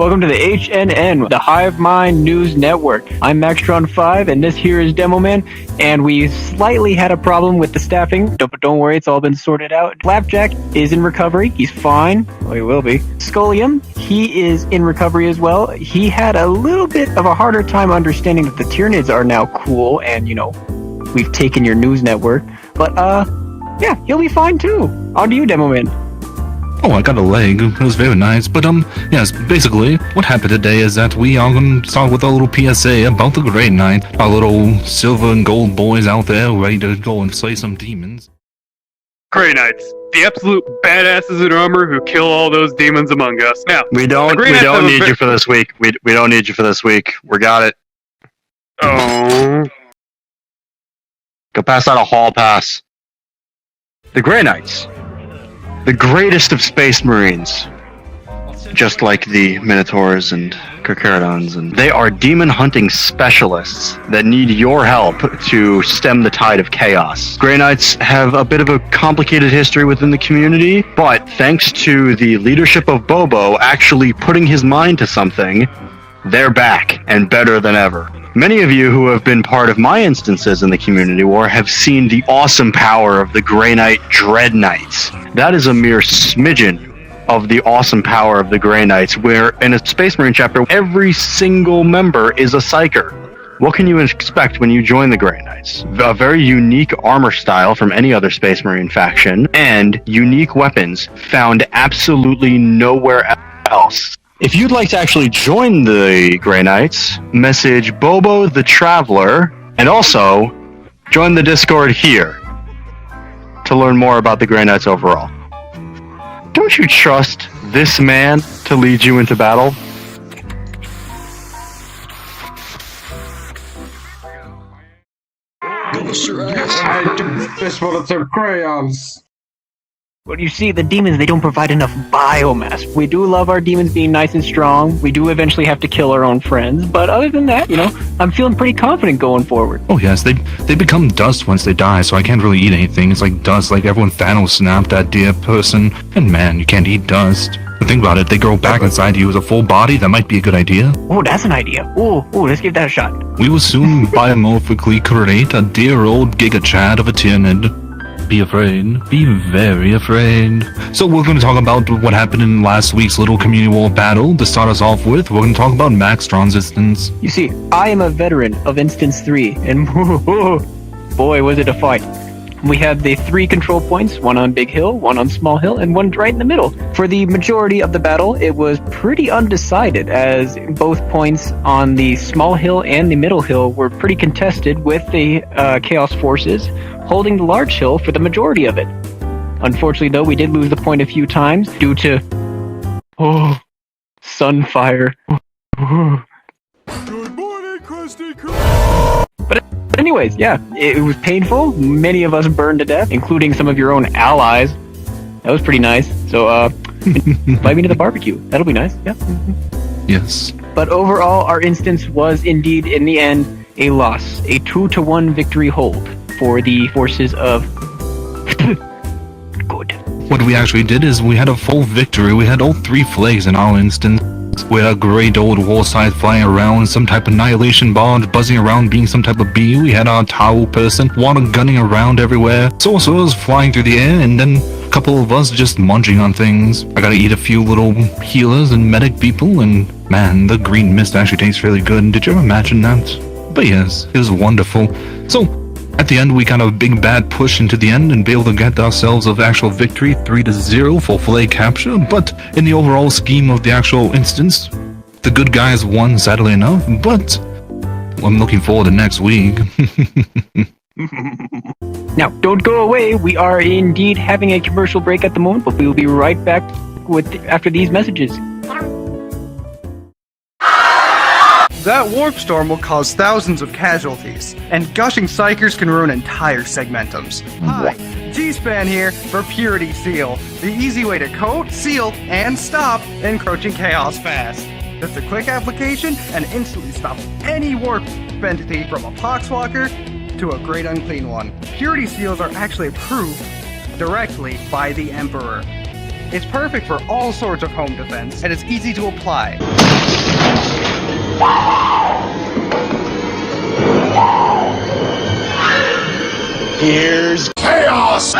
Welcome to the HNN, the Hive Mind News Network. I'm Maxtron5, and this here is Demoman, and we slightly had a problem with the staffing, but don't worry, it's all been sorted out. Flapjack is in recovery. He's fine. Well, he will be. Scullium, he is in recovery as well. He had a little bit of a harder time understanding that the Tyranids are now cool, and, we've taken your news network. But, yeah, he'll be fine too. On to you, Demoman. Oh, I got a leg. It was very nice. But, yes, basically, what happened today is that we are going to start with a little PSA about the Great Knight. Our little silver and gold boys out there ready to go and slay some demons. Grey Knights, the absolute badasses in armor who kill all those demons among us. Now, we don't need you for this week. We don't need you for this week. We got it. Oh. Go pass out a hall pass. The Grey Knights. The greatest of space marines. Just like the Minotaurs and Carcharodons, and they are demon hunting specialists that need your help to stem the tide of chaos. Grey Knights have a bit of a complicated history within the community, but thanks to the leadership of Bobo actually putting his mind to something, they're back and better than ever. Many of you who have been part of my instances in the community war have seen the awesome power of the Grey Knight Dread Knights. That is a mere smidgen of the awesome power of the Grey Knights, where in a Space Marine chapter, every single member is a Psyker. What can you expect when you join the Grey Knights? A very unique armor style from any other Space Marine faction, and unique weapons found absolutely nowhere else. If you'd like to actually join the Grey Knights, message Bobo the Traveler, and also join the Discord here to learn more about the Grey Knights overall. Don't you trust this man to lead you into battle? I just wanted some crayons. Well, you see, the demons, they don't provide enough biomass. We do love our demons being nice and strong. We do eventually have to kill our own friends. But other than that, I'm feeling pretty confident going forward. Oh, yes, they become dust once they die, so I can't really eat anything. It's like dust, like everyone Thanos snapped that dear person. And man, you can't eat dust. But think about it, they grow back inside you as a full body. That might be a good idea. Oh, that's an idea. Oh, let's give that a shot. We will soon biomorphically create a dear old Giga Chad of a Tyranid. Be afraid. Be very afraid. So we're going to talk about what happened in last week's little community war battle. To start us off with, we're going to talk about Maxtron's instance. You see, I am a veteran of Instance 3, and boy, was it a fight. We had the 3 control points, one on Big Hill, one on Small Hill, and one right in the middle. For the majority of the battle, it was pretty undecided, as both points on the Small Hill and the Middle Hill were pretty contested, with the Chaos Forces holding the Large Hill for the majority of it. Unfortunately, though, we did lose the point a few times due to Sunfire. Good morning, Krusty Krab. But anyways, yeah, it was painful. Many of us burned to death, including some of your own allies. That was pretty nice. So, invite me to the barbecue. That'll be nice. Yeah. Yes. But overall, our instance was indeed, in the end, a loss. A 2-1 victory hold for the forces of good. What we actually did is we had a full victory. We had all 3 flags in our instance. We had a great old war scythe flying around, some type of annihilation bond buzzing around being some type of bee. We had our towel person, water gunning around everywhere, sorcerers flying through the air, and then a couple of us just munching on things. I gotta eat a few little healers and medic people, and man, the green mist actually tastes really good. Did you ever imagine that? But yes, it was wonderful. So, at the end, we got a big bad push into the end and be able to get ourselves of actual victory, 3-0 for flag capture. But in the overall scheme of the actual instance, the good guys won, sadly enough. But I'm looking forward to next week. Now, don't go away. We are indeed having a commercial break at the moment, but we will be right back after these messages. That warp storm will cause thousands of casualties, and gushing psychers can ruin entire segmentums. Hi, G-Span here for Purity Seal, the easy way to coat, seal, and stop encroaching chaos fast. Just a quick application and instantly stop any warp entity from a poxwalker to a great unclean one. Purity Seals are actually approved directly by the Emperor. It's perfect for all sorts of home defense, and it's easy to apply. Here's chaos!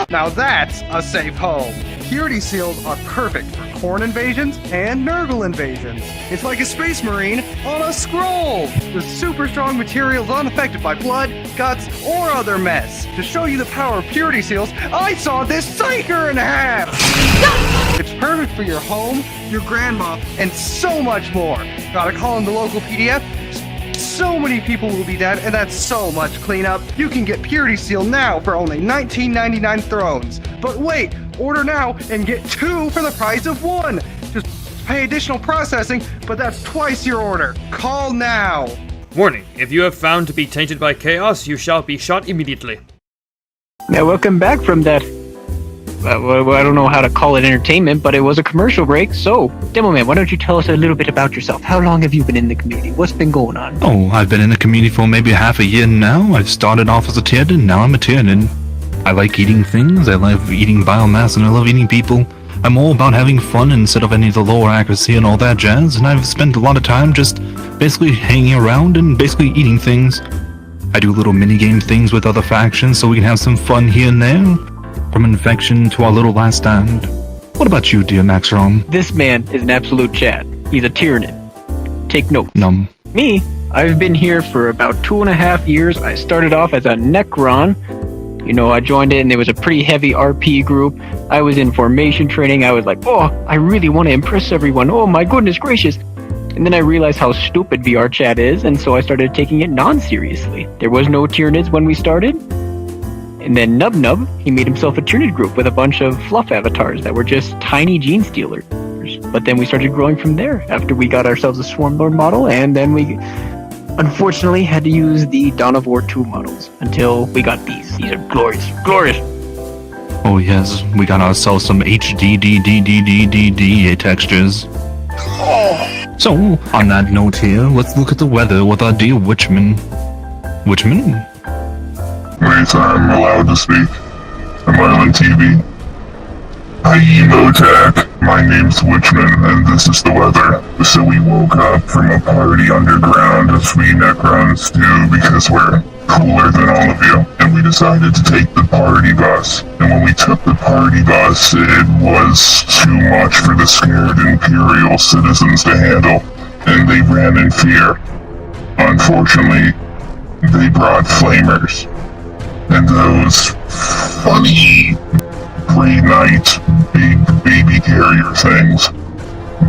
Now that's a safe home. Purity seals are perfect for corn invasions and Nurgle invasions. It's like a space marine on a scroll. The super strong material's unaffected by blood, guts, or other mess. To show you the power of purity seals, I saw this psyker in half. It's perfect for your home, your grandma, and so much more. Gotta call in the local PDF? So many people will be dead, and that's so much cleanup. You can get Purity Seal now for only $19.99 thrones. But wait, order now and get 2 for the price of 1. Just pay additional processing, but that's twice your order. Call now. Warning, if you have found to be tainted by chaos, you shall be shot immediately. Now, welcome back from that. Well, I don't know how to call it entertainment, but it was a commercial break. So, Demoman, why don't you tell us a little bit about yourself? How long have you been in the community? What's been going on? Oh, I've been in the community for maybe half a year now. I've started off as a Tyrannical, and now I'm a Tyrannical. I like eating things, I love eating biomass, and I love eating people. I'm all about having fun instead of any of the lower accuracy and all that jazz, and I've spent a lot of time just basically hanging around and basically eating things. I do little minigame things with other factions so we can have some fun here and there. From infection to our little last stand. What about you, dear Maxron? This man is an absolute Chad. He's a Tyranid. Take note. Num. Me, I've been here for about 2.5 years. I started off as a Necron. You know, I joined it and there was a pretty heavy RP group. I was in formation training. I was like, oh, I really want to impress everyone. Oh my goodness gracious. And then I realized how stupid VRChat is, and so I started taking it non-seriously. There was no Tyranids when we started. And then Nub, he made himself a Tyranid group with a bunch of fluff avatars that were just tiny gene stealers. But then we started growing from there after we got ourselves a Swarmlord model, and then we unfortunately had to use the Dawn of War 2 models until we got these. These are glorious. Glorious! Oh yes, we got ourselves some HD textures. So, on that note here, let's look at the weather with our dear Witchman. Witchman? Wait, I'm allowed to speak. Am I on TV? Hi, Emotech. My name's Witchman, and this is the weather. So we woke up from a party underground, as we Necrons do, because we're cooler than all of you. And we decided to take the party bus. And when we took the party bus, it was too much for the scared Imperial citizens to handle, and they ran in fear. Unfortunately, they brought flamers. And those funny Grey Knight big baby carrier things.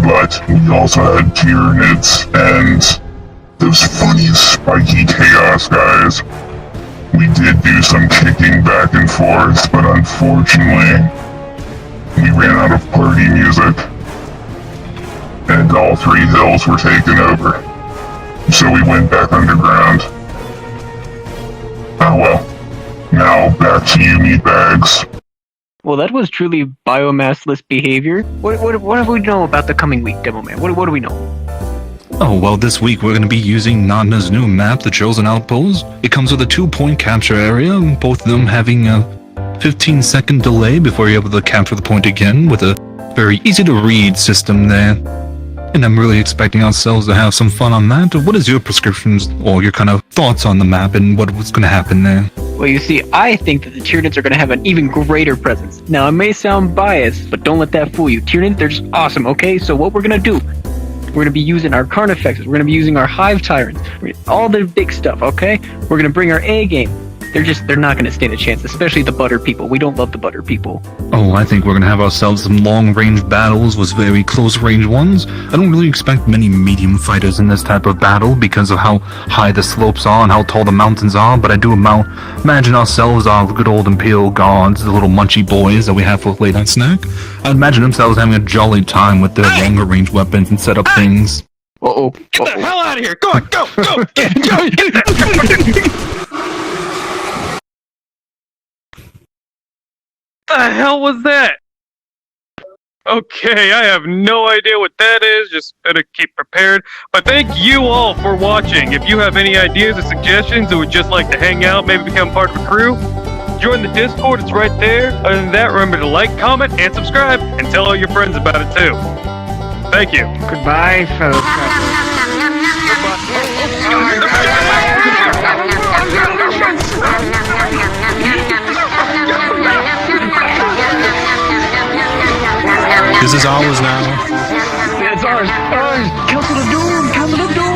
But we also had Tyranids and those funny spiky chaos guys. We did do some kicking back and forth, but unfortunately, we ran out of party music. And all 3 hills were taken over. So we went back underground. Oh well. Now, back to you, meatbags. Well, that was truly biomassless behavior. What do we know about the coming week, Demoman? What do we know? Oh, well, this week we're going to be using Nadna's new map, The Chosen Outpost. It comes with a 2-point capture area, both of them having a 15-second delay before you're able to capture the point again, with a very easy-to-read system there. And I'm really expecting ourselves to have some fun on that. What is your prescriptions or your kind of thoughts on the map and what's going to happen there? Well, you see, I think that the Tyranids are going to have an even greater presence. Now, it may sound biased, but don't let that fool you. Tyranids, they're just awesome, okay? So what we're going to do, we're going to be using our Carnifexes, we're going to be using our Hive Tyrants, all the big stuff, okay? We're going to bring our A game. They're not going to stand a chance, especially the butter people. We don't love the butter people. Oh, I think we're going to have ourselves some long-range battles with very close-range ones. I don't really expect many medium fighters in this type of battle because of how high the slopes are and how tall the mountains are, but I do imagine ourselves our good old Imperial Guards, the little munchy boys that we have for late-night snack. I imagine themselves having a jolly time with their longer-range weapons and set up things. Uh-oh. Get the hell out of here! Go! Get the hell was that? Okay, I have no idea what that is, just better keep prepared. But thank you all for watching. If you have any ideas or suggestions or would just like to hang out, maybe become part of a crew, join the Discord, it's right there. Other than that, remember to like, comment, and subscribe, and tell all your friends about it too. Thank you. Goodbye, folks. This is ours now. It's ours. Ours. Council of Doom. Council of Doom.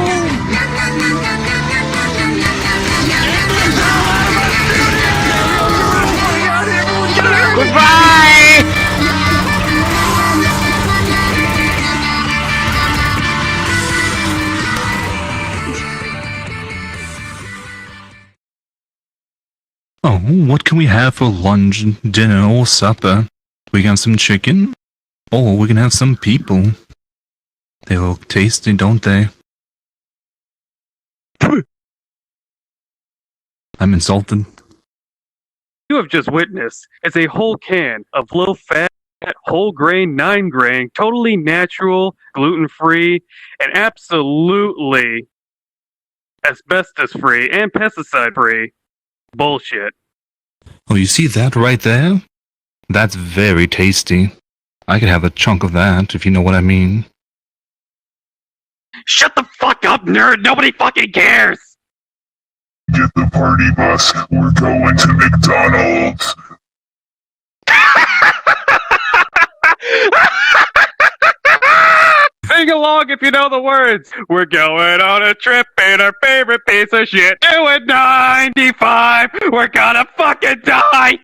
Goodbye. Oh, what can we have for lunch, dinner, or supper? We can have some chicken, or we can have some people. They look tasty, don't they? I'm insulted. You have just witnessed is a whole can of low-fat, whole grain, 9-grain, totally natural, gluten-free, and absolutely asbestos-free and pesticide-free bullshit. Oh, you see that right there? That's very tasty. I could have a chunk of that, if you know what I mean. Shut the fuck up, nerd! Nobody fucking cares! Get the party bus. We're going to McDonald's. Sing along if you know the words. We're going on a trip in our favorite piece of shit. Doing 95. We're gonna fucking die.